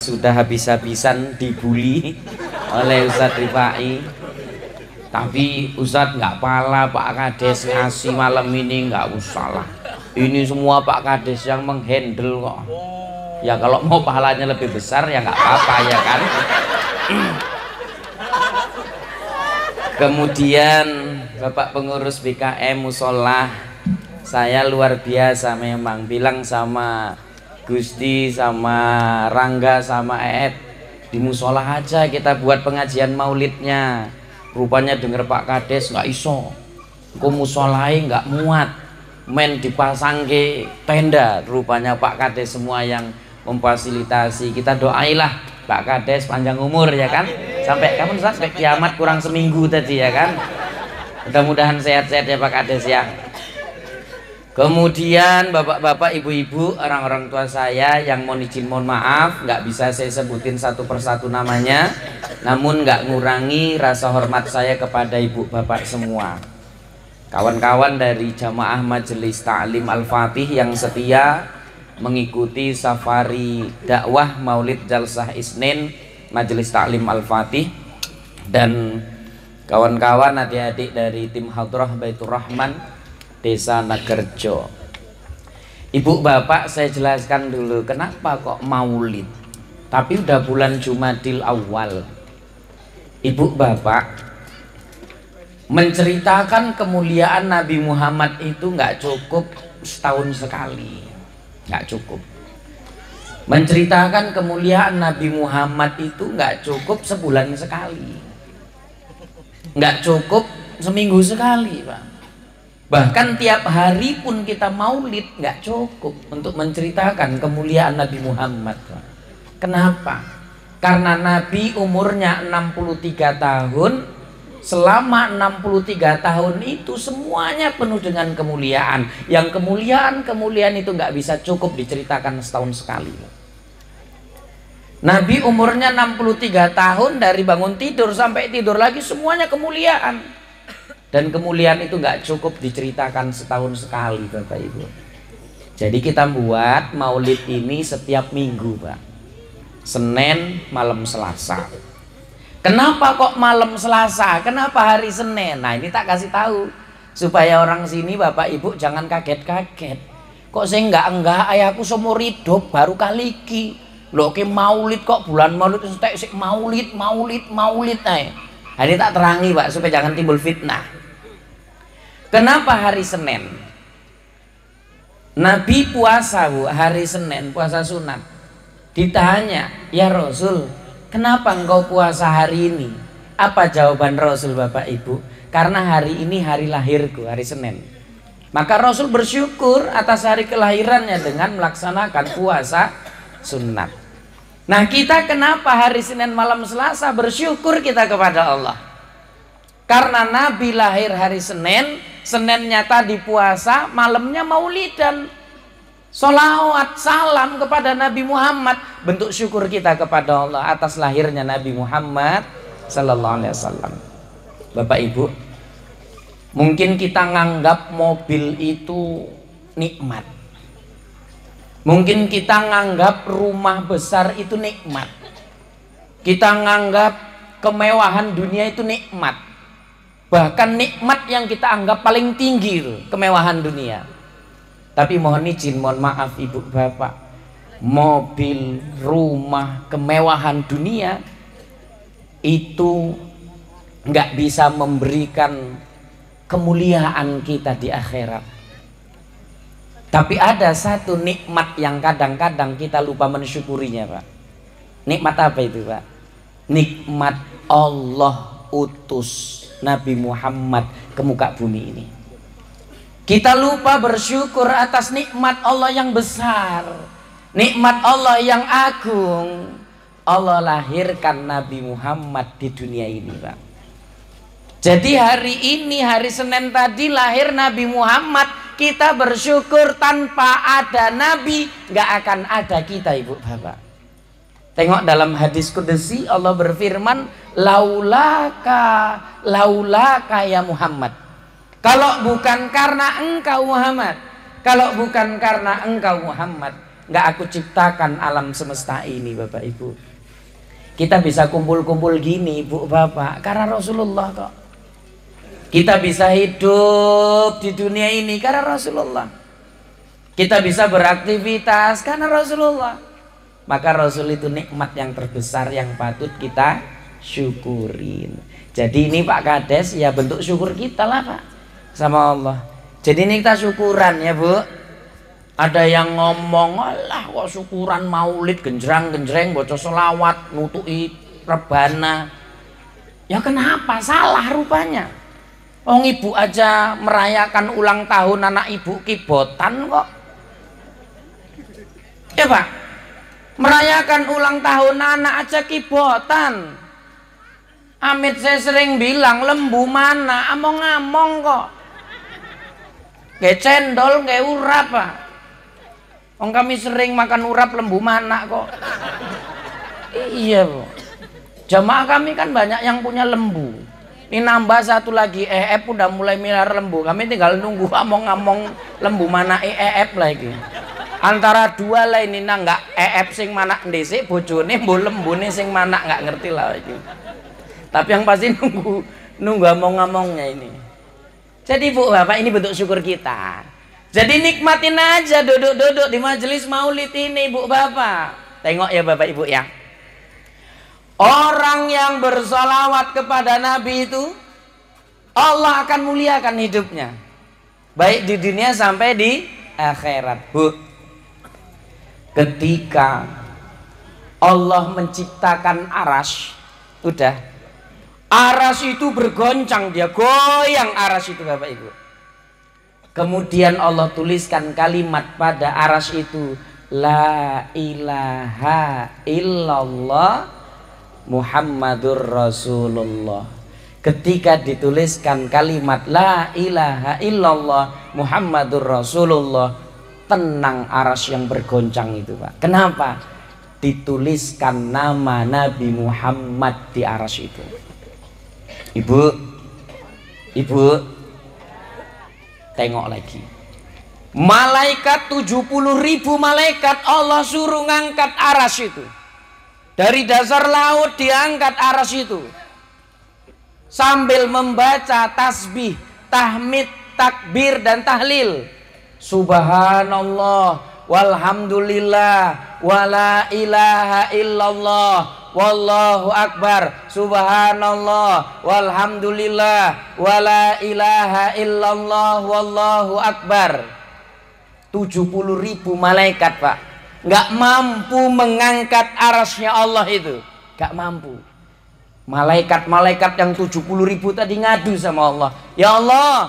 sudah habis-habisan dibully oleh Ustadz Rifai. Tapi Ustadz nggak pala Pak Kades ngasih malam ini, nggak usah lah. Ini semua Pak Kades yang menghandle kok. Ya kalau mau pahalanya lebih besar ya nggak apa-apa ya kan. Kemudian Bapak pengurus BKM Musola, saya luar biasa memang, bilang sama Gusti, sama Rangga, sama Eep, di musola aja kita buat pengajian maulidnya. Rupanya denger Pak Kades nggak iso, kok musolai nggak muat, men dipasang ke tenda. Rupanya Pak Kades semua yang memfasilitasi. Kita doailah Pak Kades panjang umur ya kan, sampai kapan, sampai kiamat kurang seminggu tadi ya kan. Mudah-mudahan sehat-sehat ya Pak Kades ya. Kemudian bapak-bapak, ibu-ibu, orang-orang tua saya yang mohon izin mohon maaf, nggak bisa saya sebutin satu persatu namanya, namun nggak ngurangi rasa hormat saya kepada ibu bapak semua. Kawan-kawan dari Jamaah Majelis Ta'lim Al-Fatih yang setia mengikuti safari dakwah Maulid Jalsah Isnin Majelis Ta'lim Al-Fatih, dan kawan-kawan adik-adik dari tim Hadrah Baitur Rahman Desa Nagerjo. Ibu bapak, saya jelaskan dulu kenapa kok maulid tapi udah bulan Jumadil Awal. Ibu bapak, menceritakan kemuliaan Nabi Muhammad itu nggak cukup setahun sekali, nggak cukup. Menceritakan kemuliaan Nabi Muhammad itu nggak cukup sebulan sekali, nggak cukup seminggu sekali Pak. Bahkan tiap hari pun kita maulid nggak cukup untuk menceritakan kemuliaan Nabi Muhammad. Kenapa? Karena Nabi umurnya 63 tahun. Selama 63 tahun itu semuanya penuh dengan kemuliaan. Yang kemuliaan itu nggak bisa cukup diceritakan setahun sekali. Nabi umurnya 63 tahun, dari bangun tidur sampai tidur lagi semuanya kemuliaan. Dan kemuliaan itu nggak cukup diceritakan setahun sekali Bapak Ibu. Jadi kita buat maulid ini setiap minggu Pak, Senin malam Selasa. Kenapa kok malam Selasa? Kenapa hari Senin? Nah ini tak kasih tahu supaya orang sini Bapak Ibu jangan kaget-kaget. Kok saya enggak ayahku seumur hidup baru kali ki loh ke maulid, kok bulan maulid maulid. Nah ini tak terangi Pak supaya jangan timbul fitnah. Kenapa hari Senin? Nabi puasa Bu, hari Senin, puasa sunat. Ditanya, ya Rasul, kenapa engkau puasa hari ini? Apa jawaban Rasul Bapak Ibu? Karena hari ini hari lahirku, hari Senin. Maka Rasul bersyukur atas hari kelahirannya dengan melaksanakan puasa sunat. Nah kita kenapa hari Senin malam Selasa bersyukur kita kepada Allah? Karena Nabi lahir hari Senin, Seninnya tadi puasa, malamnya maulidan, sholawat salam kepada Nabi Muhammad, bentuk syukur kita kepada Allah atas lahirnya Nabi Muhammad Sallallahu Alaihi Wasallam. Bapak Ibu, mungkin kita nganggap mobil itu nikmat, mungkin kita nganggap rumah besar itu nikmat, kita nganggap kemewahan dunia itu nikmat. Bahkan nikmat yang kita anggap paling tinggi itu kemewahan dunia. Tapi mohon izin, mohon maaf ibu bapak, mobil, rumah, kemewahan dunia itu nggak bisa memberikan kemuliaan kita di akhirat. Tapi ada satu nikmat yang kadang-kadang kita lupa mensyukurinya Pak. Nikmat apa itu Pak? Nikmat Allah utus Nabi Muhammad ke muka bumi ini. Kita lupa bersyukur atas nikmat Allah yang besar, nikmat Allah yang agung. Allah lahirkan Nabi Muhammad di dunia ini Pak. Jadi hari ini, hari Senin tadi lahir Nabi Muhammad. Kita bersyukur, tanpa ada Nabi nggak akan ada kita ibu bapak. Tengok dalam hadis qudsi Allah berfirman, laulaka ya Muhammad. Kalau bukan karena engkau Muhammad, kalau bukan karena engkau Muhammad, nggak aku ciptakan alam semesta ini Bapak Ibu. Kita bisa kumpul-kumpul gini Ibu Bapak karena Rasulullah kok. Kita bisa hidup di dunia ini karena Rasulullah. Kita bisa beraktivitas karena Rasulullah. Maka Rasul itu nikmat yang terbesar yang patut kita syukurin. Jadi ini Pak Kades ya bentuk syukur kita lah Pak sama Allah. Jadi ini kita syukuran ya Bu. Ada yang ngomong, alah kok syukuran maulid genjreng-genjreng baca selawat nutuki rebana. Ya kenapa? Salah rupanya. Oh ibu aja merayakan ulang tahun anak ibu kibotan kok. Ya Pak, merayakan ulang tahun anak aja kibotan. Amit saya sering bilang lembu mana, among-among kok. Kayak cendol, kayak urap Pak. Oh kami sering makan urap lembu mana kok. Iya Bu. Jamaah kami kan banyak yang punya lembu. Ini nambah satu lagi udah mulai milar lembu. Kami tinggal nunggu among-among lembu mana lagi. Antara dua lah ini nggak sing mana ndese bojone mbo lembune sing mana nggak ngerti lah iki. Tapi yang pasti nunggu among-amongnya ini. Jadi Bu Bapak ini bentuk syukur kita. Jadi nikmatin aja duduk-duduk di majelis maulid ini Bu Bapak. Tengok ya Bapak Ibu ya. Orang yang bersolawat kepada Nabi itu Allah akan muliakan hidupnya. Baik di dunia sampai di akhirat Bu. Ketika Allah menciptakan aras, udah aras itu bergoncang, dia goyang aras itu Bapak Ibu. Kemudian Allah tuliskan kalimat pada aras itu, la ilaha illallah Muhammadur Rasulullah. Ketika dituliskan kalimat la ilaha illallah Muhammadur Rasulullah, tenang aras yang bergoncang itu Pak. Kenapa? Dituliskan nama Nabi Muhammad di aras itu. Ibu tengok lagi. Malaikat 70.000 malaikat Allah suruh ngangkat aras itu. Dari dasar laut diangkat aras itu. Sambil membaca tasbih, tahmid, takbir dan tahlil. Subhanallah walhamdulillah wala ilaha illallah wallahu akbar. Subhanallah walhamdulillah wala ilaha illallah wallahu akbar. 70.000 malaikat Pak, nggak mampu mengangkat arasnya Allah itu, nggak mampu. Malaikat-malaikat yang 70.000 tadi ngadu sama Allah, ya Allah,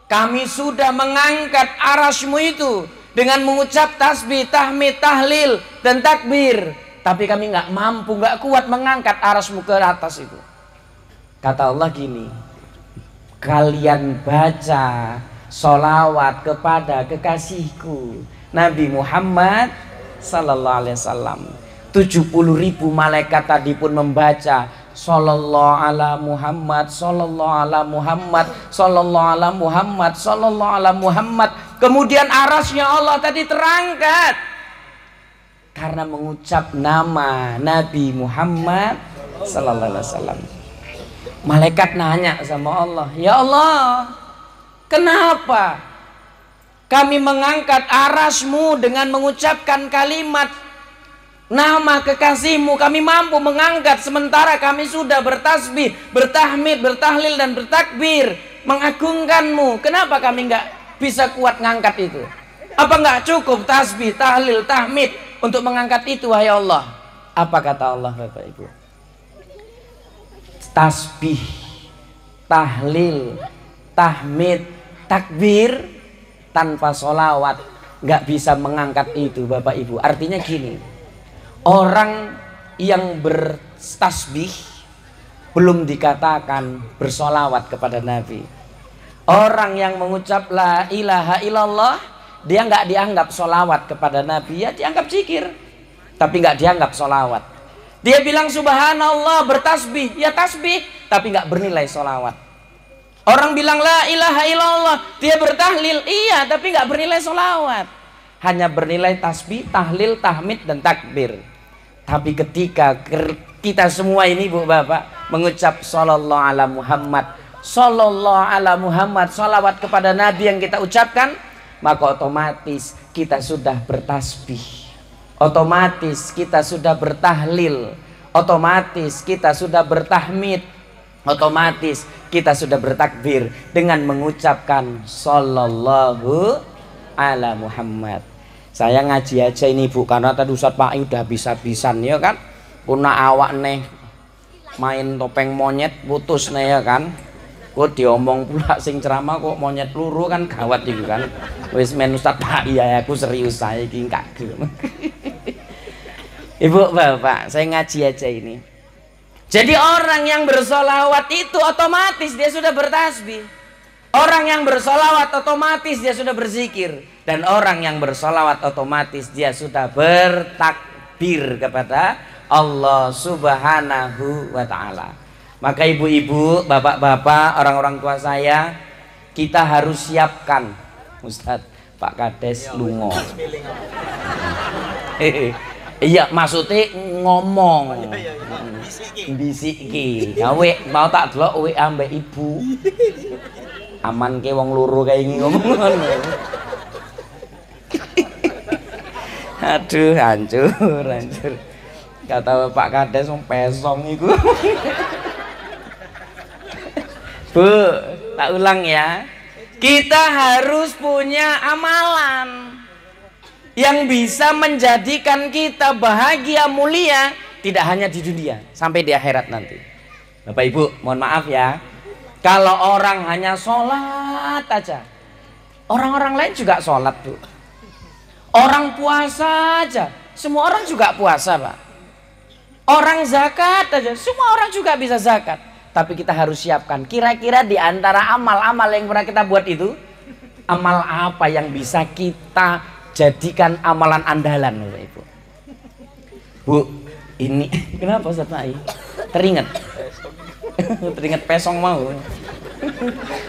kami sudah mengangkat arasmu itu dengan mengucap tasbih, tahmid, tahlil dan takbir, tapi kami nggak mampu, nggak kuat mengangkat arasmu ke atas itu. Kata Allah gini, kalian baca sholawat kepada kekasihku Nabi Muhammad sallallahu alaihi wasallam. 70.000 malaikat tadi pun membaca sallallahu ala Muhammad, sallallahu ala Muhammad, sallallahu ala Muhammad, sallallahu ala Muhammad. Kemudian arasnya Allah tadi terangkat karena mengucap nama Nabi Muhammad sallallahu alaihi wasallam. Malaikat nanya sama Allah, ya Allah, kenapa kami mengangkat arasmu dengan mengucapkan kalimat nama kekasihmu, kami mampu mengangkat sementara kami sudah bertasbih, bertahmid, bertahlil dan bertakbir mengagungkanmu. Kenapa kami nggak bisa kuat ngangkat itu? Apa nggak cukup tasbih, tahlil, tahmid untuk mengangkat itu wahai Allah? Apa kata Allah Bapak Ibu? Tasbih, tahlil, tahmid, takbir tanpa sholawat nggak bisa mengangkat itu Bapak Ibu. Artinya gini, orang yang bertasbih belum dikatakan bersolawat kepada Nabi. Orang yang mengucap la ilaha illallah, dia nggak dianggap solawat kepada Nabi, ya dianggap zikir, tapi nggak dianggap solawat. Dia bilang subhanallah, bertasbih, ya tasbih, tapi nggak bernilai solawat. Orang bilang la ilaha illallah, dia bertahlil, iya, tapi nggak bernilai solawat. hanya bernilai tasbih, tahlil, tahmid dan takbir. Tapi ketika kita semua ini Bu Bapak mengucap sallallahu ala Muhammad, sallallahu ala Muhammad, salawat kepada Nabi yang kita ucapkan, maka otomatis kita sudah bertasbih, otomatis kita sudah bertahlil, otomatis kita sudah bertahmid, otomatis kita sudah bertakbir dengan mengucapkan sallallahu ala Muhammad. Saya ngaji aja ini Bu, karena tadi Ustadz Pak udah bisa-bisan ya kan, puna awak nih main topeng monyet putus nih ya kan, kok diomong pula sing ceramah kok monyet peluru kan gawat itu kan. Wis men Ustadz Pak iya aku serius saya iki kagem. Ibu Bapak, saya ngaji aja ini. Jadi orang yang bersolawat itu otomatis dia sudah bertasbih. Orang yang bersolawat otomatis dia sudah berzikir. Dan orang yang bersolawat otomatis dia sudah bertakbir kepada Allah Subhanahu wa ta'ala. Maka ibu-ibu, bapak-bapak, orang-orang tua saya, kita harus siapkan. Ustadz Pak Kades lungo. Iya maksudnya ngomong bisiki gawe mau tak delok we ambek ibu aman ke wong loro kayak gini ngomong. Aduh hancur kata Pak Kades wong pesong iku. Bu tak ulang ya, kita harus punya amalan yang bisa menjadikan kita bahagia mulia, tidak hanya di dunia, sampai di akhirat nanti. Bapak Ibu, mohon maaf ya, kalau orang hanya sholat aja, orang-orang lain juga sholat Bu. Orang puasa aja, semua orang juga puasa Pak. Orang zakat aja, semua orang juga bisa zakat. Tapi kita harus siapkan, kira-kira di antara amal-amal yang pernah kita buat itu, amal apa yang bisa kita jadikan amalan andalan Bapak Ibu. Bu, ini kenapa Ustaz Mai? Teringat. Teringat pesong mau.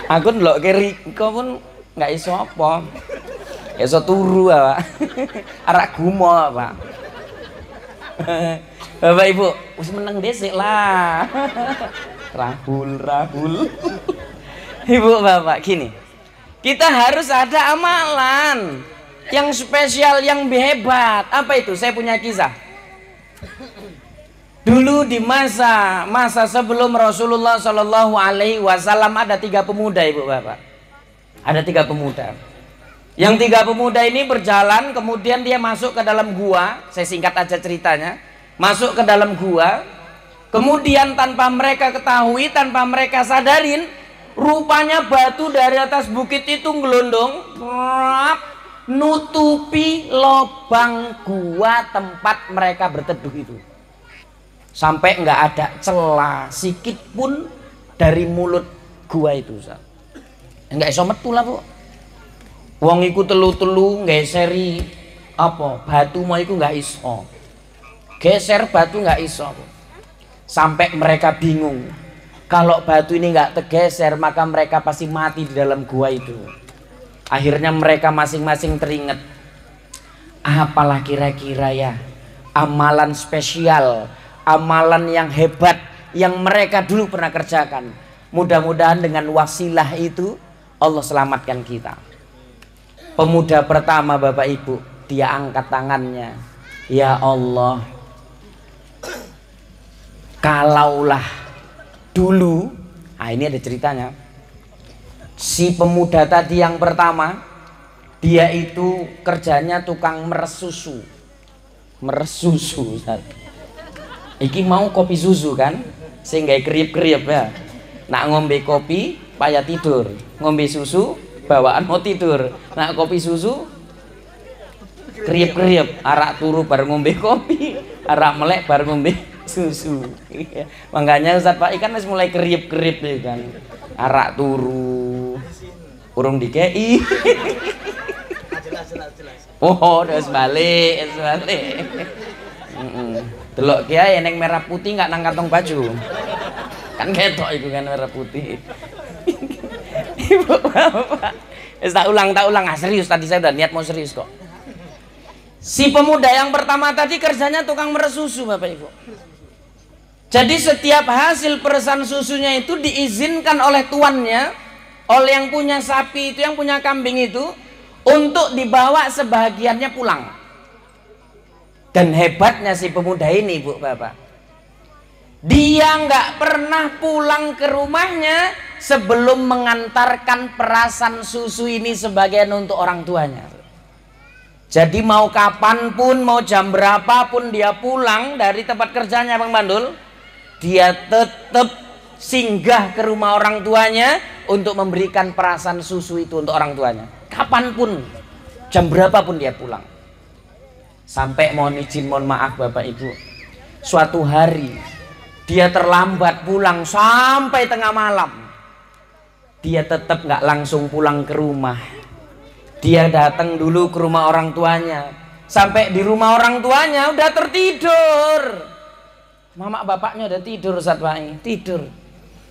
Aku ndelok kiri kok pun enggak iso apa. Iso turu Pak. Arak gumo Pak. Bapak Ibu, wis meneng dhisik lah. Rahul. Ibu Bapak gini. Kita harus ada amalan yang spesial, yang hebat. Apa itu? Saya punya kisah. Dulu di masa sebelum Rasulullah Shallallahu Alaihi Wasallam ada 3 pemuda Ibu Bapak. Ada 3 pemuda. Yang 3 pemuda ini berjalan, kemudian dia masuk ke dalam gua. Saya singkat aja ceritanya. Masuk ke dalam gua. Kemudian tanpa mereka ketahui, tanpa mereka sadarin, rupanya batu dari atas bukit itu ngelondong, nutupi lubang gua tempat mereka berteduh itu. Sampai nggak ada celah sikit pun dari mulut gua itu. Nggak iso metu lah Bu. Wong iku telu-telu geseri apa batu mau iku nggak iso. Geser batu nggak iso Bu. Sampai mereka bingung. Kalau batu ini nggak tergeser maka mereka pasti mati di dalam gua itu. Akhirnya mereka masing-masing teringat, apalah kira-kira ya amalan spesial, amalan yang hebat yang mereka dulu pernah kerjakan. Mudah-mudahan dengan wasilah itu Allah selamatkan kita. Pemuda pertama Bapak Ibu, dia angkat tangannya, ya Allah, kalaulah dulu, nah ini ada ceritanya. Si pemuda tadi yang pertama, dia itu kerjanya tukang meres susu. Iki mau kopi susu kan, sehingga kriep-kriep ya. Nak ngombe kopi, payah tidur. Ngombe susu, bawaan mau tidur. Nak kopi susu, kriep-kriep. Arak turu baru ngombe kopi, arak melek baru ngombe susu. Makanya Ustaz Pak ikan harus mulai kriep-kriep ya kan. Arak turu urung dikei. Oh udah balik. Delok kiai neng merah putih nggak nang kantong baju kan ketok itu kan merah putih. Ibu bapak tak ulang serius, tadi saya udah niat mau serius kok. Si pemuda yang pertama tadi kerjanya tukang meres susu, Bapak Ibu. Jadi setiap hasil peresan susunya itu diizinkan oleh tuannya, oleh yang punya sapi itu, yang punya kambing itu, untuk dibawa sebahagiannya pulang. Dan hebatnya si pemuda ini, Bu Bapak, dia nggak pernah pulang ke rumahnya sebelum mengantarkan perasan susu ini sebagian untuk orang tuanya. Jadi mau kapanpun, mau jam berapapun dia pulang dari tempat kerjanya Bang Bandul, dia tetap singgah ke rumah orang tuanya untuk memberikan perasan susu itu untuk orang tuanya. Kapanpun, jam berapapun dia pulang. Sampai mohon izin, mohon maaf Bapak Ibu, suatu hari dia terlambat pulang sampai tengah malam. Dia tetap nggak langsung pulang ke rumah. Dia datang dulu ke rumah orang tuanya. Sampai di rumah orang tuanya udah tertidur. Mama bapaknya udah tidur, Ustaz Pak, tidur.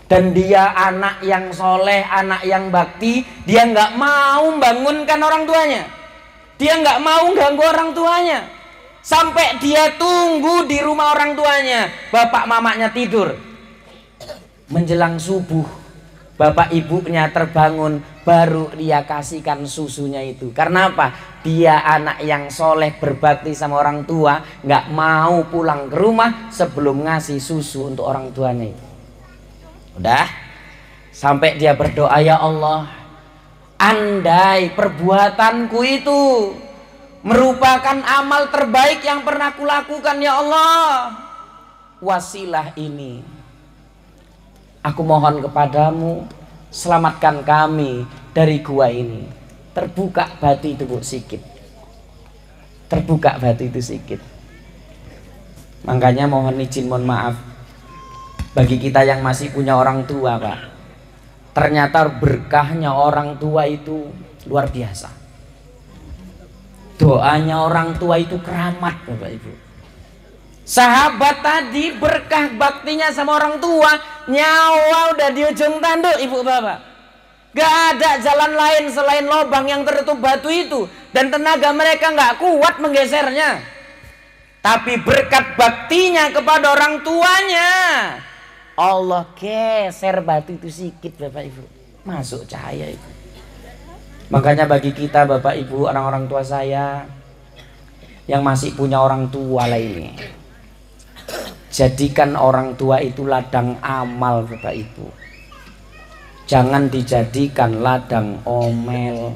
Dan dia anak yang soleh, anak yang bakti, dia nggak mau bangunkan orang tuanya. Dia nggak mau ganggu orang tuanya. Sampai dia tunggu di rumah orang tuanya, bapak mamanya tidur. Menjelang subuh, bapak ibunya terbangun, baru dia kasihkan susunya itu. Karena apa? Dia anak yang soleh, berbakti sama orang tua, nggak mau pulang ke rumah sebelum ngasih susu untuk orang tuanya itu. Udah, sampai dia berdoa, ya Allah, andai perbuatanku itu merupakan amal terbaik yang pernah kulakukan, ya Allah, wasilah ini aku mohon kepadamu, selamatkan kami dari gua ini. Terbuka batu itu, Bu, sikit. Terbuka batu itu sikit. Makanya mohon izin, mohon maaf, bagi kita yang masih punya orang tua, Pak, ternyata berkahnya orang tua itu luar biasa. Doanya orang tua itu keramat, Bapak Ibu. Sahabat tadi berkah baktinya sama orang tua, nyawa udah di ujung tanduk, Ibu Bapak. Gak ada jalan lain selain lubang yang tertutup batu itu, dan tenaga mereka gak kuat menggesernya. Tapi berkat baktinya kepada orang tuanya, Allah geser batu itu sedikit, Bapak Ibu. Masuk cahaya itu. Makanya bagi kita Bapak Ibu, orang-orang tua saya yang masih punya orang tua lah ini, jadikan orang tua itu ladang amal, Bapak Ibu. Jangan dijadikan ladang omel.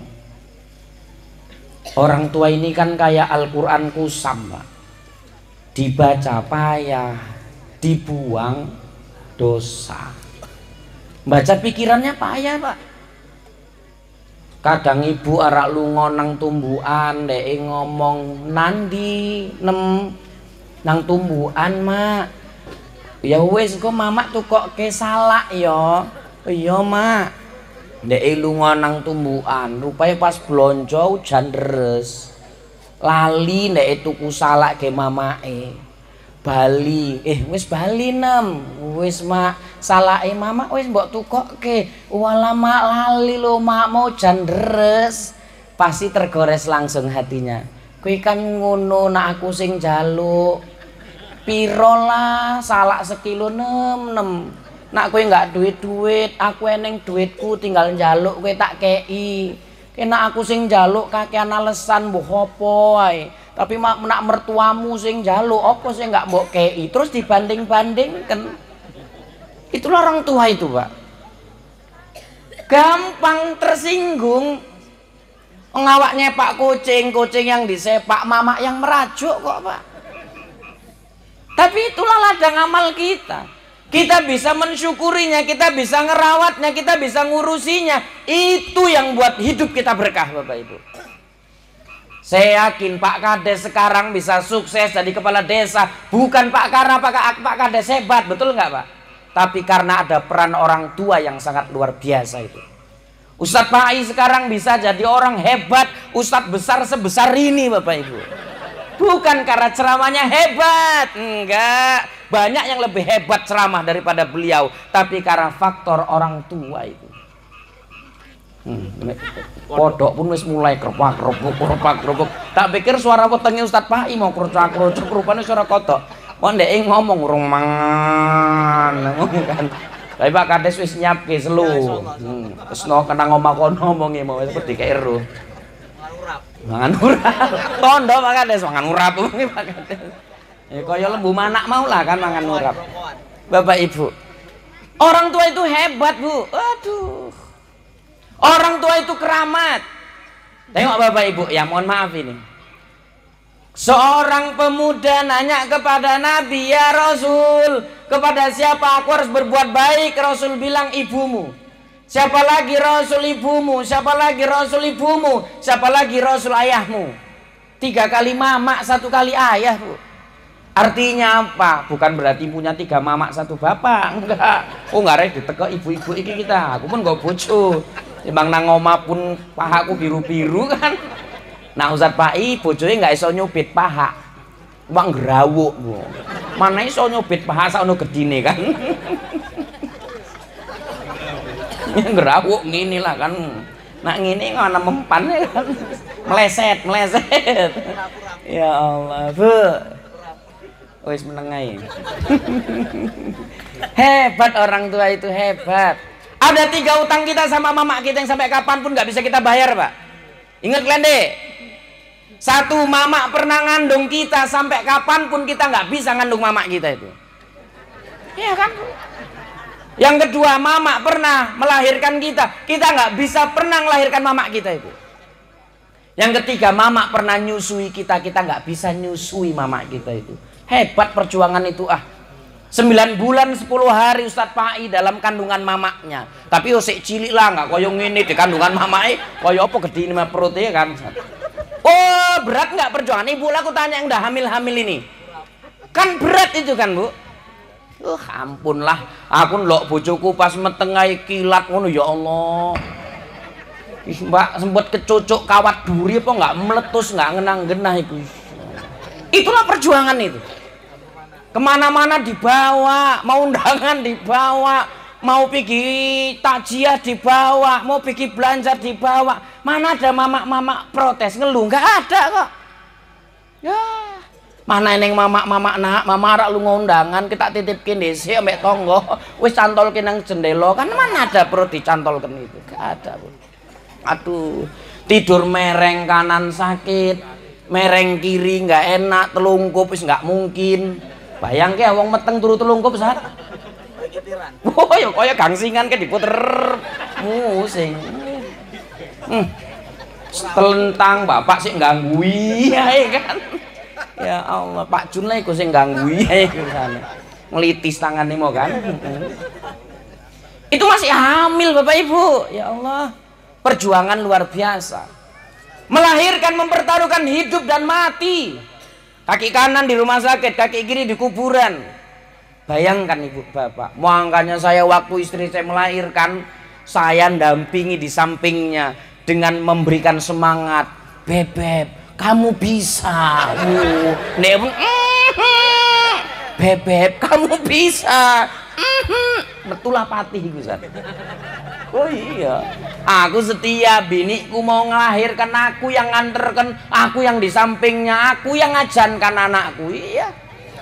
Orang tua ini kan kayak Al-Quran kusam, Pak. Dibaca payah, dibuang dosa. Baca pikirannya payah, Pak. Kadang ibu arak lunga nang tumbuhan, dek ngomong nandi nang tumbuhan, Mak. Ya wis kok mamak tuh kok ke salak ya. Iya, Mak. Dek lunga nang tumbuhan, rupanya pas blonjo hujan deres. Lali dek tuku salak ke mamake. Bali, wis bali nem, wis Mak, salake mama wis mbok tukokke. Walah Mak, lali lo Mak, mau jan deres. Pasti tergores langsung hatinya. Kuwi kan ngono, nak aku sing njaluk. Piro lah salak sekilo 6. Nak kowe nggak duit-duit, aku eneng duitku tinggal njaluk kowe tak kei. Kena aku sing njaluk kakean alesan mbok opo wae. Tapi nak mertuamu sing njaluk apa sing nggak mbok kei, terus dibanding-bandingkan. Itulah orang tua itu, Pak. Gampang tersinggung. Ngawak nyepak kucing, kucing yang disepak, mama yang merajuk kok, Pak. Tapi itulah ladang amal kita. Kita bisa mensyukurinya, kita bisa ngerawatnya, kita bisa ngurusinya. Itu yang buat hidup kita berkah, Bapak Ibu. Saya yakin Pak Kades sekarang bisa sukses jadi kepala desa bukan karena Pak Kades hebat, betul nggak, Pak? Tapi karena ada peran orang tua yang sangat luar biasa itu. Ustadz Pak Ai sekarang bisa jadi orang hebat, ustadz besar sebesar ini, Bapak Ibu. Bukan karena ceramahnya hebat, enggak. Banyak yang lebih hebat ceramah daripada beliau, tapi karena faktor orang tua itu. Kodok pun wis mulai kerpak-kerupuk. Tak pikir suara wetenge Ustaz Pai mau krocak-krocok, rupane suara kodok. Kok ndek ngomong urung mangan kan. Tapi Pak Kades wis nyiapke selu. Wis no kena ngomong kono ngomongi mau wis dikek ero. Mangan urap. Tondo Pak Kades mangan urap ngomongi Pak Kades. Ya kaya lembu manak mau lah kan mangan urap. Bapak Ibu. Orang tua itu hebat, Bu. Aduh. Orang tua itu keramat. Tengok Bapak Ibu, ya mohon maaf ini. Seorang pemuda nanya kepada Nabi, ya Rasul, kepada siapa aku harus berbuat baik? Rasul bilang ibumu. Siapa lagi Rasul ibumu? Siapa lagi Rasul ibumu? Siapa lagi Rasul ayahmu? 3 kali mama, 1 kali ayah, Bu. Artinya apa? Bukan berarti punya 3 mama 1 bapak, enggak. Oh enggak rek diteko ibu-ibu iki kita. Aku pun gak bojo. Timbang nang omah pun pahaku biru-biru kan. Nah Ustaz Pai bojone nggak iso nyubit paha. Wong ngrawuk, Bu. Mana iso nyubit paha sakno gedine kan. Ngrawuk ngene lah kan. Nak ngene ana mempan kan. Meleset. Ya Allah, Bu. Wis menengai. Hebat orang tua itu hebat. Ada 3 utang kita sama mama kita yang sampai kapanpun nggak bisa kita bayar, Pak. Ingat kalian deh. 1, mama pernah ngandung kita sampai kapanpun kita nggak bisa ngandung mama kita itu. Iya kan? Yang kedua, mama pernah melahirkan kita nggak bisa pernah melahirkan mama kita itu. Yang ketiga, mama pernah nyusui kita nggak bisa nyusui mama kita itu. Hebat perjuangan itu 9 bulan 10 hari Ustaz Pai dalam kandungan mamaknya. Tapi sik cilik lah nggak koyo ngene di kandungan mamake, koyo apa gedine perutnya kan. Oh, berat nggak perjuangan? Ibu lah aku tanya yang udah hamil-hamil ini. Kan berat itu kan, Bu? Ampun lah, aku ndelok bojoku pas metengai kilat ngono ya Allah. Mbak sempat kecucuk kawat duri apa nggak meletus nggak ngenang-genah itu. Itulah perjuangan itu. Kemana-mana dibawa, mau undangan dibawa, mau pergi takjiah dibawa, mau pergi belanja dibawa. Mana ada mama-mama protes ngeluh? Nggak ada kok. Ya, mana neng mama-mama nak, mama rak lu ngundangan kita titipkin desi ambek tonggo, wis cantolkin nang jendela kan mana ada perut dicantolkan itu? Nggak ada, Bu. Aduh, tidur mereng kanan sakit, mereng kiri nggak enak, telungkup wis nggak mungkin. Bayang ke wong meteng turu telungkup saat. Oh ya kaya gangsingan ke diputer musing. Telentang bapak sih gangguin ya kan. Ya Allah, Pak Jun lah iku sing gangguin ya sana. Ngelitis tangannya mau kan. Itu masih hamil Bapak Ibu. Ya Allah, perjuangan luar biasa. Melahirkan, mempertaruhkan hidup dan mati. Kaki kanan di rumah sakit, kaki kiri di kuburan. Bayangkan Ibu Bapak, makanya saya waktu istri saya melahirkan, saya dampingi di sampingnya dengan memberikan semangat. Bebek, kamu bisa. Bebek, kamu bisa. Betulah patih Ustaz. Oh iya, aku setia, biniku mau ngelahirkan, aku yang nganterkan, aku yang di sampingnya, aku yang ngajankan anakku. Iya.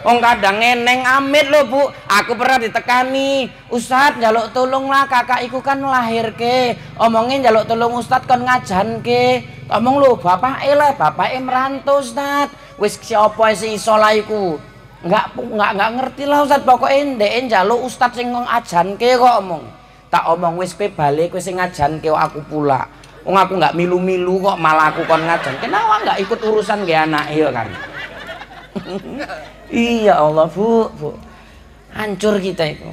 Wong kadang ngeneng amit loh Bu. Aku pernah ditekani, Ustadz njaluk tolong lah kakak iku kan ngelahirke. Omongin njaluk tolong Ustadz kan ngajanke. Omong lo bapak lah, bapak merantau Ustadz. Wis siapa sih iso lah iku? Enggak ngerti lah Ustadz, pokoknya ndek njaluk Ustadz sing ngajanke kok omong. Tak omong wis kowe balik kowe sing ngajanke aku pula. Wong aku nggak milu-milu kok malah aku kon ngajan. Kenapa nggak ikut urusan ge anake kan? Iya Allah Bu, hancur kita itu.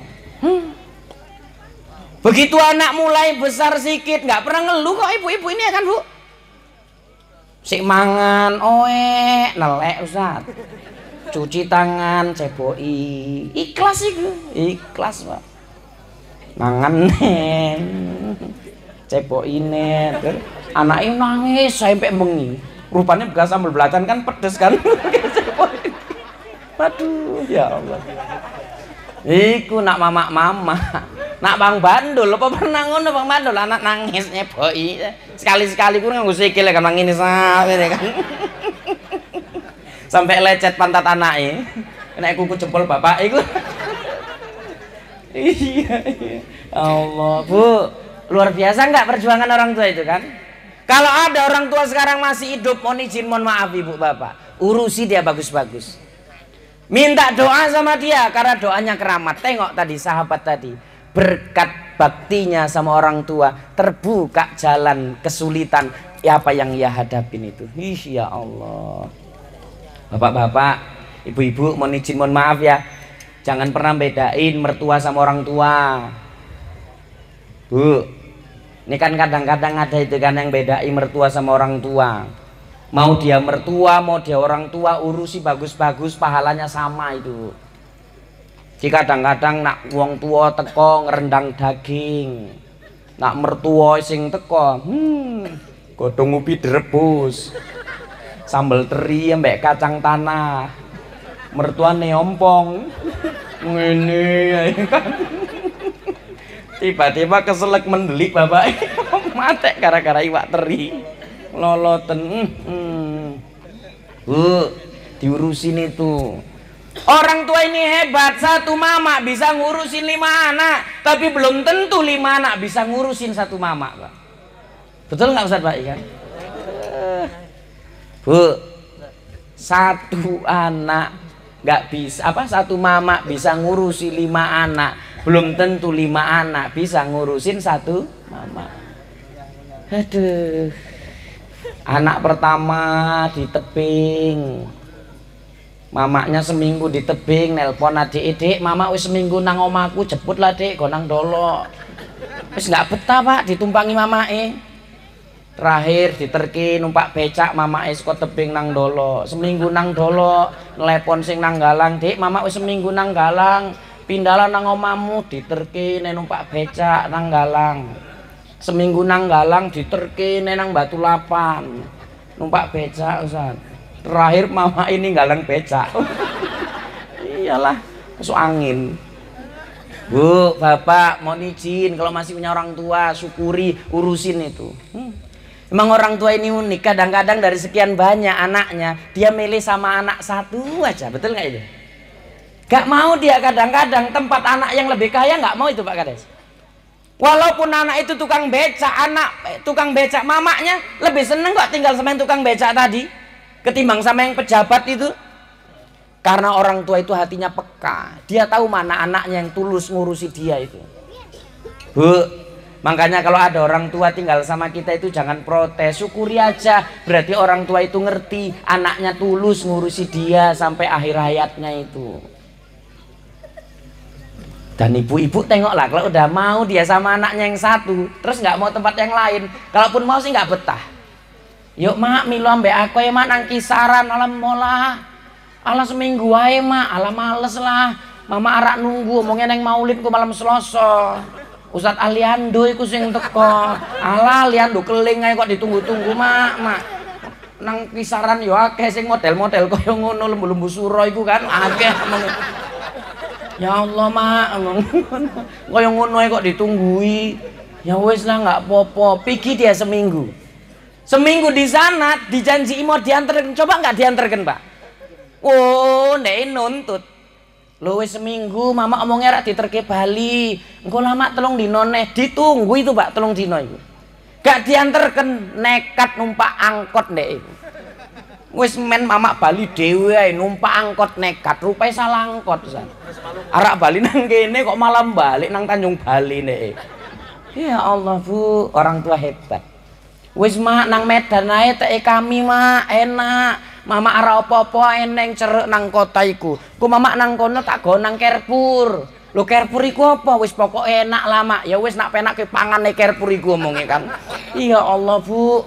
Begitu anak mulai besar sikit nggak pernah ngeluh kok ibu-ibu ini ya kan Bu? Sik mangan, oe, nelek Ustaz. Cuci tangan, ceboi, ikhlas itu, ikhlas Pak. Mangan nen, ceboi nen, anaknya nangis sampai bengi. Rupanya bekas sambal belacan kan pedes kan. Aduh ya Allah. Iku nak mama Nak Bang Bandul apa pernah ngono Bang Bandul anak nangis nyeboi. Sekali-sekali ku nganggo sikil kan ngene sampe kan. Sampai lecet pantat anake. Nek kuku jempol bapak iku. Iya. Allah, Bu. Luar biasa enggak perjuangan orang tua itu kan? Kalau ada orang tua sekarang masih hidup, mohon izin, mohon maaf Ibu Bapak, urusi dia bagus-bagus. Minta doa sama dia karena doanya keramat. Tengok tadi sahabat tadi, berkat baktinya sama orang tua terbuka jalan kesulitan apa yang ia hadapin itu. Ih ya Allah. Bapak-bapak, ibu-ibu, mohon izin, mohon maaf ya. Jangan pernah bedain mertua sama orang tua. Bu, ini kan kadang-kadang ada itu kan yang bedain mertua sama orang tua. Mau dia mertua, mau dia orang tua, urusi bagus-bagus, pahalanya sama itu. Jika kadang-kadang nak wong tua teko ngerendang daging, nak mertua sing teko, godhong ubi direbus, sambal teri mbek kacang tanah, mertuane ompong, ngene ya kan. Tiba-tiba keselek mendelik bapak, mate gara-gara iwak teri. Loloten. Bu, diurusin itu. Orang tua ini hebat, satu mama bisa ngurusin 5 anak, tapi belum tentu 5 anak bisa ngurusin satu mama, Pak. Betul nggak Ustaz Pak Ikan? Bu, satu anak nggak bisa, satu mama bisa ngurusin 5 anak, belum tentu 5 anak bisa ngurusin satu mama. Aduh. Anak pertama di tebing, mamanya seminggu di tebing, nelpon adik, mama wis seminggu nang omaku, jemput lah dek, go nang Dolo. Wis nggak betah Pak, ditumpangi mamae. Terakhir diterki numpak becak mamae saka tebing nang Dolo. Seminggu nang Dolo, nelpon sing nang Galang, dek mama wis seminggu nang Galang, pindahlah nang omamu, diterki numpak becak nang Galang. Seminggu nang Galang diterki nang Batu Lapan numpak becak Ustaz. Terakhir mama ini Galang becak. Iyalah masuk angin. Bu, bapak mohon izin, kalau masih punya orang tua syukuri, urusin itu. Emang orang tua ini unik, kadang-kadang dari sekian banyak anaknya dia milih sama anak satu aja, betul nggak itu? Gak mau dia kadang-kadang tempat anak yang lebih kaya nggak mau itu Pak Kades. Walaupun anak itu tukang becak, tukang becak mamanya lebih seneng kok tinggal sama yang tukang becak tadi ketimbang sama yang pejabat itu. Karena orang tua itu hatinya peka, dia tahu mana anaknya yang tulus ngurusi dia itu. Bu, makanya kalau ada orang tua tinggal sama kita itu jangan protes, syukuri aja, berarti orang tua itu ngerti anaknya tulus ngurusi dia sampai akhir hayatnya itu. Dan ibu-ibu tengoklah, kalau udah mau dia sama anaknya yang satu, terus nggak mau tempat yang lain, kalaupun mau sih nggak betah. Yuk mak, milo ambek aku ya mak nang kisaran, alam mola, alah seminggu aja mak, alah males lah, mama arak nunggu, omongnya neng maulid ku malam Selasa. Ustadz Aliando iku sing teko, alah Aliando keling aja kok ditunggu-tunggu mak. Nang kisaran yo akeh sing model-model koyo ngono, lembu-lembu suro iku kan akeh. Ya Allah mak, kaya ngono kok ditunggui. Ya wis lah nggak popo. Pergi dia seminggu di sana dijanji mau diantarkan, coba nggak diantarkan Pak? Oh nek nuntut lo wis seminggu mama omongnya rak diterke Bali, engko lama telung dino neh ditunggu itu Pak, telung dino itu gak diantarkan, nekat numpak angkot nek itu. Wis men mama Bali dhewe ae numpak angkot nekat, rupane salah angkot San. Arak Bali nang kene kok malam balik nang Tanjung Bali nek. Ya Allah Bu, orang tua hebat. Wis mak nang Medan ae teke kami mak enak. Mama ora apa-apa eneng cerek nang kota iku. Ku mama nang kono tak go nang Carrefour. Lho Carrefour iku apa? Wis pokok enak lah mak. Ya wis nak penake pangan nek Carrefour iku omonge kan. Iya Allah Bu.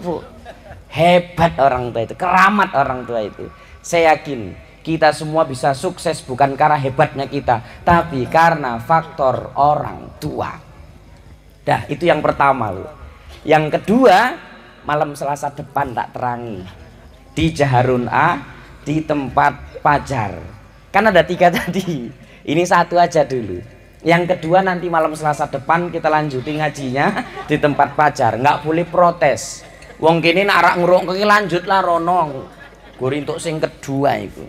Hebat orang tua itu, keramat orang tua itu. Saya yakin kita semua bisa sukses bukan karena hebatnya kita, tapi karena faktor orang tua. Dah, itu yang pertama loh. Yang kedua, malam Selasa depan tak terangi di Jaharun A, di tempat Pajar. Kan ada 3 tadi. Ini 1 aja dulu. Yang kedua nanti malam Selasa depan kita lanjutin ngajinya di tempat pajar, nggak boleh protes. Wong kini nak rak ngrungokne lanjut lah rono. Guri untuk sing kedua itu.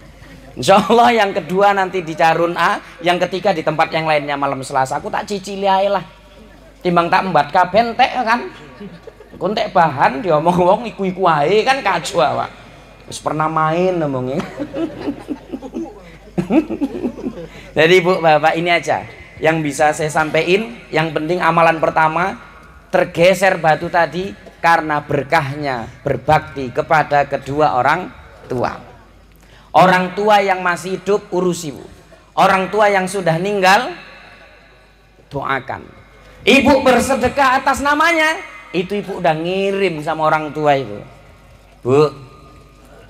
Insya Allah yang kedua nanti di Carun A, yang ketiga di tempat yang lainnya malam Selasa. Aku tak cicili ae lah. Timbang tak embat kabeh entek kan. Kontek bahan diomong wong iku-iku ae kan kacau awak. Wis pernah main ngomongnya. Jadi Bu Bapak ini aja yang bisa saya sampaikan. Yang penting amalan pertama tergeser batu tadi karena berkahnya berbakti kepada kedua orang tua. Orang tua yang masih hidup urusi Bu. Orang tua yang sudah meninggal doakan. Ibu bersedekah atas namanya, itu ibu udah ngirim sama orang tua itu. Bu,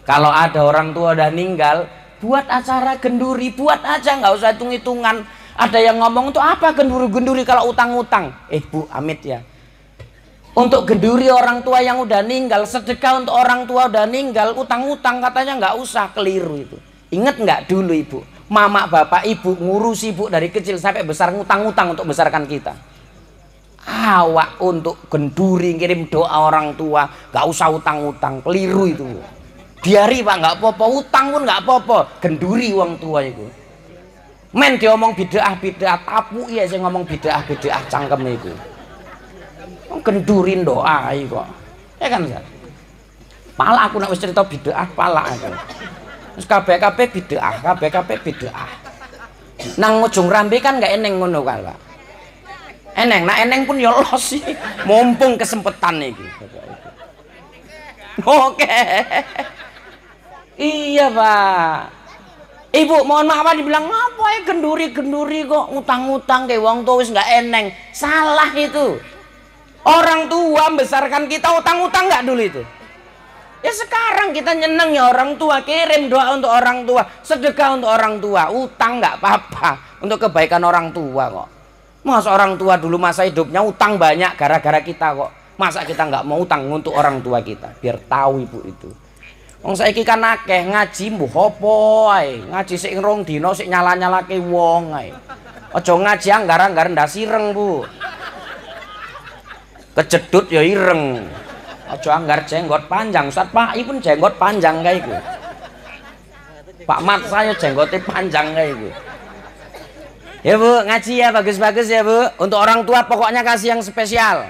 kalau ada orang tua udah meninggal, buat acara genduri, buat aja, nggak usah hitung-hitungan. Ada yang ngomong tuh apa genduri-genduri kalau utang-utang. Bu, amit ya. Untuk genduri orang tua yang udah meninggal, sedekah untuk orang tua udah meninggal, utang-utang katanya nggak usah, keliru itu. Ingat nggak dulu ibu, mama bapak ibu ngurusi ibu dari kecil sampai besar, ngutang-utang untuk besarkan kita. Awak untuk genduri ngirim doa orang tua, nggak usah utang-utang, keliru itu. Biari Pak, nggak apa-apa, utang pun nggak apa-apa, genduri uang tua itu. Men diomong bid'ah tapu ya, saya ngomong bid'ah cangkem itu. Gendurin doa kok. Ya kan Ustaz? Pala aku nak wis cerita bid'ah pala aku. Terus kabeh bid'ah. Nang ujung rambe kan nggak eneng ngono kan, Pak. Eneng, nah eneng pun ya los sih. Mumpung kesempatan iki. Oke. Iya, Pak. Ibu mohon maaf dibilang ngapa ya genduri kok utang-utang ke wong tua wis nggak eneng. Salah itu. Orang tua membesarkan kita utang-utang nggak dulu itu? Ya sekarang kita nyeneng ya orang tua, kirim doa untuk orang tua, sedekah untuk orang tua, utang nggak apa-apa untuk kebaikan orang tua kok. Masa orang tua dulu masa hidupnya utang banyak gara-gara kita kok. Masa kita nggak mau utang untuk orang tua kita? Biar tahu ibu itu. Wong saiki kan akeh ngaji mbuh apa ae, ngaji sik rong dina sik nyala-nyalake wong ae. Aja ngaji anggar-anggar ndas ireng, Bu. Kejedut ya ireng. Aja anggar jenggot panjang. Ustaz Pak pun jenggot panjang kayak iku. Pak Mat saya jenggotnya panjang kayak iku. Ya Bu, ngaji ya bagus-bagus ya Bu. Untuk orang tua pokoknya kasih yang spesial.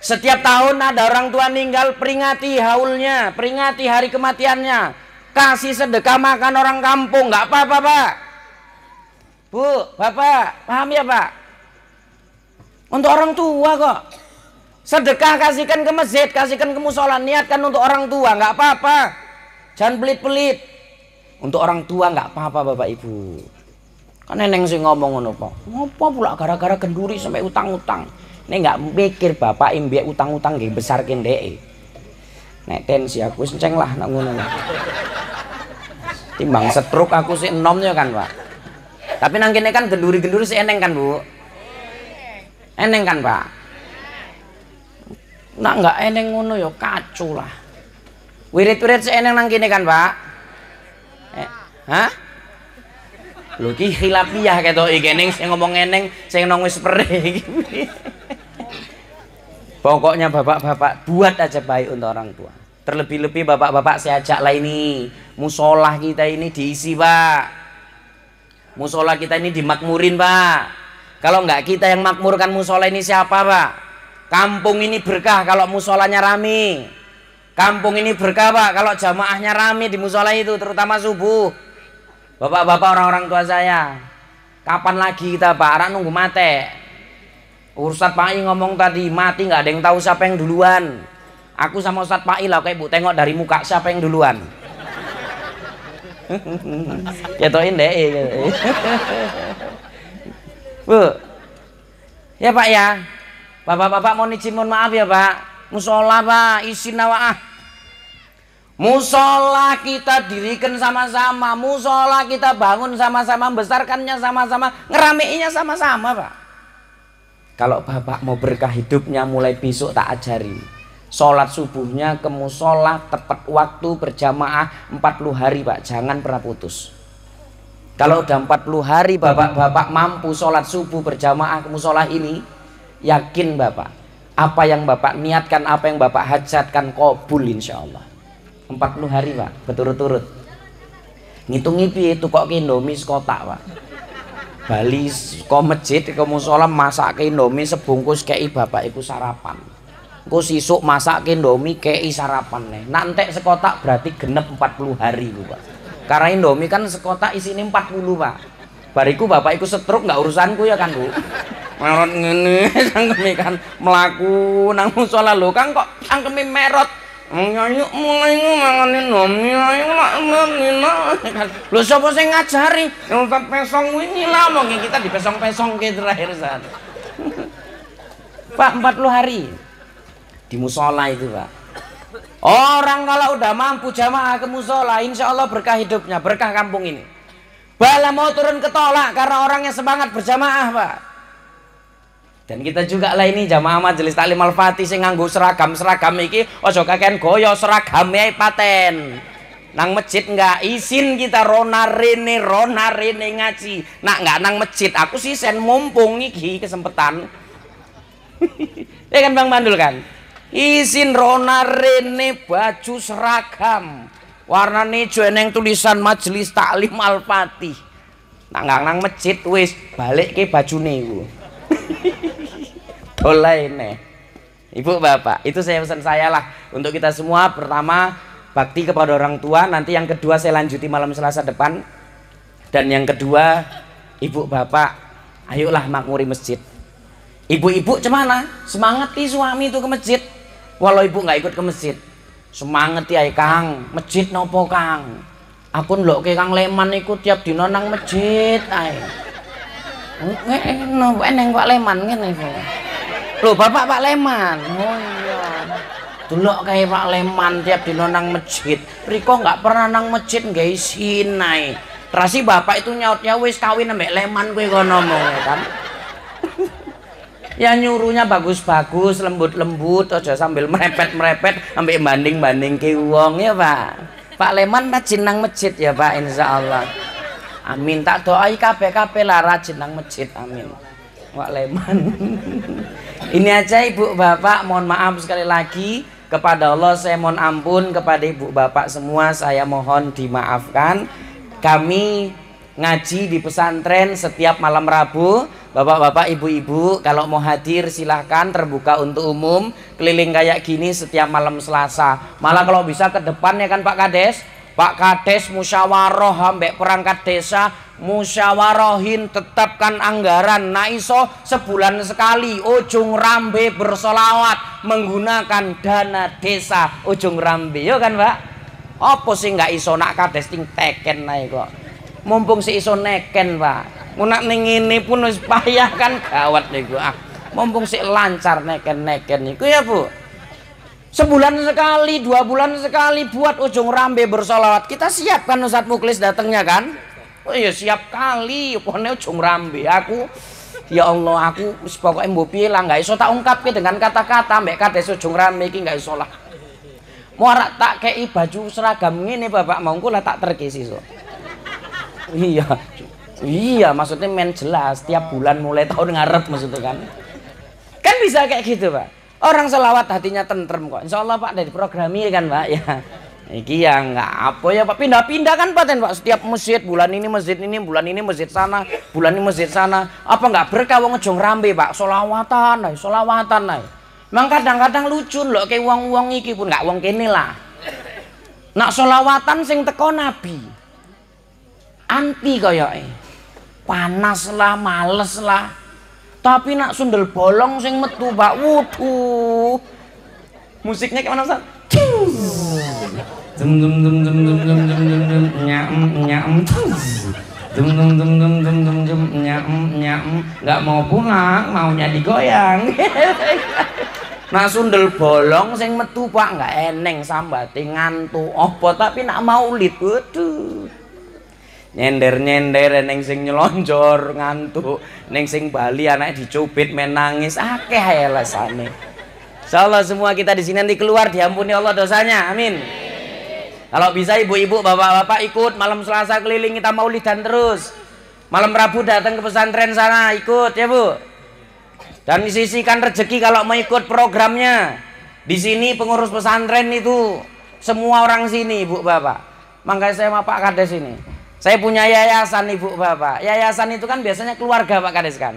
Setiap tahun ada orang tua meninggal, peringati haulnya, peringati hari kematiannya. Kasih sedekah makan orang kampung, nggak apa-apa Pak. Bu, Bapak, paham ya Pak? Untuk orang tua kok. Sedekah kasihkan ke masjid, kasihkan ke musola, niatkan untuk orang tua, nggak apa-apa. Jangan pelit-pelit. Untuk orang tua nggak apa-apa Bapak Ibu. Kan neneng sih ngomong ngono Pak. Ngopo pula gara-gara genduri sampai utang-utang. Ini nggak mikir bapak imbek utang-utang nggih besar kendeke. Nek tensi aku senceng lah nak ngono. Timbang stroke aku sih enom ya kan Pak. Tapi nang kene kan genduri-genduri sih eneng kan Bu. Eneng kan Pak. Nak nggak eneng ngono ya kacau lah. Wirid-wirid sih eneng nang kene kan Pak. Hah? Lho ki khilafiyah ketok iki ning sing ngomong eneng sing nang wis perih iki. Pokoknya bapak-bapak buat aja baik untuk orang tua. Terlebih-lebih bapak-bapak saya ajak lah ini. Musola kita ini diisi Pak. Musola kita ini dimakmurin Pak. Kalau nggak kita yang makmurkan musola ini siapa Pak? Kampung ini berkah kalau musolanya rame. Kampung ini berkah Pak kalau jamaahnya rame di musola itu, terutama subuh. Bapak-bapak orang-orang tua saya. Kapan lagi kita Pak? Arek nunggu mate. Ustadz Pak I ngomong tadi mati nggak ada yang tahu siapa yang duluan. Aku sama Ustadz Pak I lah kayak Bu tengok dari muka siapa yang duluan. Jatuhin deh. Bu, ya Pak ya. Bapak-bapak mohon izin mohon maaf ya Pak. Musola Pak, isin nawaah. Musola kita dirikan sama-sama, musola kita bangun sama-sama, besarkannya sama-sama, ngerameinya sama-sama Pak. Kalau bapak mau berkah hidupnya mulai besok tak ajari. Sholat subuhnya ke musola tepat waktu berjamaah 40 hari Pak. Jangan pernah putus. Kalau udah 40 hari bapak-bapak mampu sholat subuh berjamaah ke musola ini, yakin bapak, apa yang bapak niatkan, apa yang bapak hajatkan kabul insya Allah. 40 hari pak, berturut-turut. Ngitungi piye itu kok ke Indomie sekotak pak. Bali ke masjid ke musola masak ke Indomie sebungkus kei bapak iku sarapan. Ku sisuk masak ke Indomie kei sarapan nih. Nanti sekotak berarti genep 40 hari bu pak. Karena Indomie kan sekotak isinya 40 pak. Bariku bapak iku stroke nggak urusanku ya kan bu. Merot ngene sangkeme kan melaku nang musola lho Kang kok sangkeme merot. Nyanyuk mulai mangan Indomie ayo lak kan. Lho sapa sing ngajari? Ustaz pesong wingi lah mong kita dipesong-pesong ke terakhir saat. Pak 40 hari di musola itu pak. Orang kalau udah mampu jamaah ke musola, insya Allah berkah hidupnya, berkah kampung ini. Bala mau turun ketolak karena orangnya semangat berjamaah pak. Dan kita juga lah ini jamaah majelis taklim al-fatih sing nganggo seragam iki ojo kakean goyo seragamnya paten. Nang masjid enggak izin kita rona rene ngaji. Nak enggak nang masjid aku sih sen mumpung iki kesempatan. Ya kan Bang Mandul kan? Izin rona rene baju seragam warna hijau neng tulisan majelis taklim al-fatih. Nang masjid wis balik ke bajune iku. Dolai nih. Ibu bapak, itu saya pesan saya lah untuk kita semua. Pertama bakti kepada orang tua, nanti yang kedua saya lanjuti malam Selasa depan. Dan yang kedua ibu bapak, ayolah makmuri masjid. Ibu-ibu cemana? Semangati suami itu ke masjid. Walau ibu nggak ikut ke masjid, semangat ya Kang, masjid nopo Kang. Aku ndelok ke Kang Leman ikut tiap dino nang masjid ae. Nopo eneng Pak Leman ngene iki. Lho Bapak Pak Leman. Oh iya. Delok kae Pak Leman tiap dino nang masjid. Riko nggak pernah nang masjid nggak isin ae. Terasi Bapak itu nyautnya wis kawin ambek Leman kowe kono kan. Ya nyuruhnya bagus-bagus, lembut-lembut, aja sambil merepet-merepet ambek banding-banding ke wong ya Pak. Pak Leman rajin nang masjid ya Pak insyaallah. Amin, tak doai kabeh-kabeh lah rajin nang masjid amin. Pak Leman. Ini aja Ibu Bapak, mohon maaf sekali lagi kepada Allah saya mohon ampun, kepada Ibu Bapak semua saya mohon dimaafkan. Kami ngaji di pesantren setiap malam Rabu. Bapak-bapak, ibu-ibu kalau mau hadir silahkan, terbuka untuk umum. Keliling kayak gini setiap malam Selasa. Malah kalau bisa ke depan ya kan Pak Kades. Pak Kades musyawarah ambek perangkat desa, musyawarahin tetapkan anggaran. Nah iso sebulan sekali ujung rambe bersolawat menggunakan dana desa ujung rambe. Yo kan Pak? Apa sih nggak iso nak Kades ting teken naik kok. Mumpung si iso neken Pak. Munak ning ngene pun wis payah kan gawat niku. Mumpung si lancar neken-neken niku ya Bu. Sebulan sekali, 2 bulan sekali buat ujung rambe bersolawat. Kita siap kan Ustadz Muklis datangnya kan? Oh iya siap kali. Pokoknya ujung rambe aku. Ya Allah aku pokoknya mbok piye lah nggak iso tak ungkapke dengan kata-kata mbek Kades ujung rambe iki nggak iso lah. Morak tak kei baju seragam ngene Bapak mongko lah tak terkisi so. Iya. Iya maksudnya men jelas tiap bulan mulai tahun ngarep maksudnya kan bisa kayak gitu Pak. Orang selawat hatinya tentrem kok insya Allah Pak dari programnya kan Pak ya. Iki ya nggak apa ya Pak, pindah-pindah kan paten Pak, setiap masjid bulan ini masjid ini, bulan ini masjid sana, bulan ini masjid sana. Apa nggak berkah wong ujung rambe Pak, solawatan naik. Memang kadang-kadang lucu loh kayak uang iki pun nggak uang kene lah. Nak solawatan sing teko Nabi anti koyoke. Panas lah, males lah. Tapi nak sundel bolong sing metu Pak, wuduh. Musiknya kayak mana Ustaz? Zum zum zum zum zum zum zum zum nyam nyam. Zum zum zum zum zum zum zum nyam nyam. Enggak mau pulang, maunya digoyang. Nak sundel bolong sing metu Pak, enggak eneng sambate ngantuk. Apa tapi nak maulid, waduh. Nyender neng sing nyelonjor ngantuk, neng sing Bali anak dicubit menangis akeh alasane. Insyaallah semua kita di sini nanti keluar diampuni Allah dosanya, amin. Kalau bisa ibu-ibu, bapak-bapak ikut malam Selasa keliling kita maulidan terus. Malam Rabu datang ke pesantren sana ikut ya Bu. Dan sisihkan rezeki kalau mau ikut programnya. Di sini pengurus pesantren itu semua orang sini Ibu Bapak. Makanya saya sama Pak Kades ini. Saya punya yayasan Ibu Bapak. Yayasan itu kan biasanya keluarga Pak Kades kan.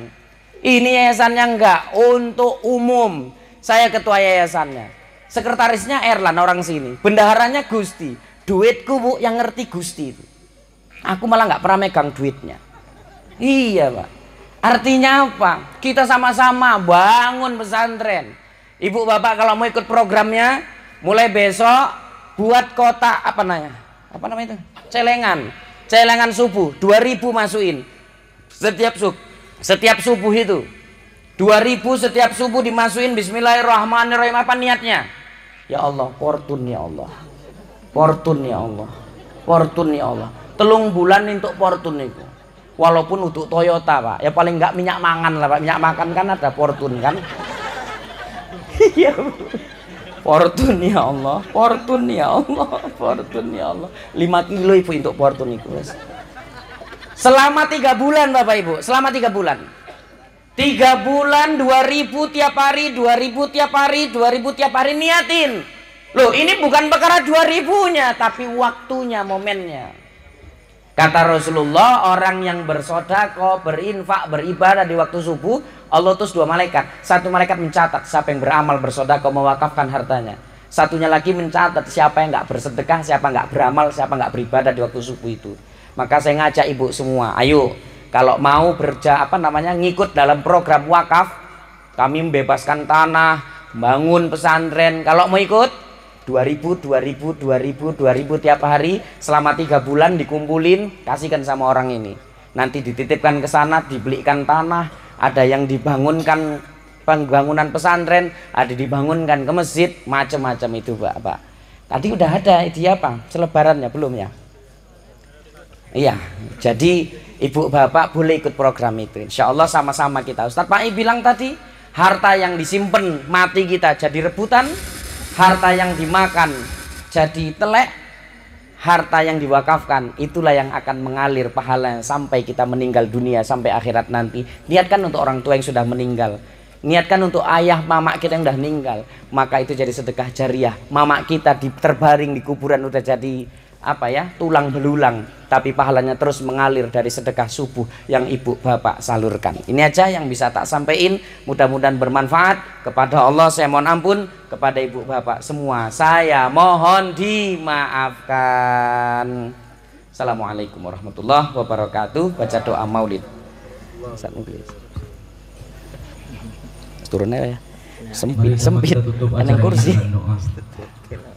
Ini yayasannya enggak untuk umum. Saya ketua yayasannya. Sekretarisnya Erlan orang sini. Bendaharanya Gusti. Duitku Bu yang ngerti Gusti itu. Aku malah nggak pernah megang duitnya. Iya Pak. Artinya apa? Kita sama-sama bangun pesantren. Ibu Bapak kalau mau ikut programnya, mulai besok buat kotak apa namanya? Apa namanya itu? Celengan subuh 2000 masukin. Setiap subuh itu 2000 setiap subuh dimasukin. Bismillahirrahmanirrahim. Apa niatnya? Ya Allah, fortun ya Allah. Fortun ya Allah. Fortun ya Allah. 3 bulan untuk fortun itu. Walaupun untuk Toyota Pak, ya paling enggak minyak mangan lah Pak. Minyak makan kan ada fortun kan. Iya. Fortun ya Allah. Fortun ya Allah. Fortun ya Allah. 5 kilo Ibu untuk fortun itu. Selama 3 bulan Bapak Ibu. Selama 3 bulan. 3 bulan 2000 tiap hari, 2000 tiap hari, 2000 tiap hari niatin. Loh ini bukan perkara 2000-nya tapi waktunya, momennya. Kata Rasulullah, orang yang bersedekah, berinfak, beribadah di waktu subuh, Allah utus 2 malaikat. Satu malaikat mencatat siapa yang beramal bersedekah mewakafkan hartanya. Satunya lagi mencatat siapa yang nggak bersedekah, siapa nggak beramal, siapa nggak beribadah di waktu subuh itu. Maka saya ngajak ibu semua, ayo kalau mau ngikut dalam program wakaf, kami membebaskan tanah, bangun pesantren. Kalau mau ikut 2000 tiap hari selama 3 bulan dikumpulin, kasihkan sama orang ini. Nanti dititipkan ke sana, dibelikan tanah, ada yang dibangunkan pembangunan pesantren, ada dibangunkan ke masjid, macam-macam itu Pak. Tadi udah ada dia apa? Selebarannya belum ya? Iya, jadi Ibu Bapak boleh ikut program itu. Insya Allah sama-sama kita. Ustadz Pak I bilang tadi, harta yang disimpan mati kita jadi rebutan. Harta yang dimakan jadi telek, harta yang diwakafkan itulah yang akan mengalir pahalanya sampai kita meninggal dunia, sampai akhirat nanti. Niatkan untuk orang tua yang sudah meninggal, niatkan untuk ayah mama kita yang sudah meninggal, maka itu jadi sedekah jariah. Mama kita terbaring di kuburan udah jadi tulang belulang, tapi pahalanya terus mengalir dari sedekah subuh yang ibu bapak salurkan. Ini aja yang bisa tak sampaikan, mudah-mudahan bermanfaat. Kepada Allah saya mohon ampun, kepada ibu bapak semua saya mohon dimaafkan. Assalamualaikum warahmatullahi wabarakatuh. Baca doa maulid. Turunnya ya, sempit, kursi.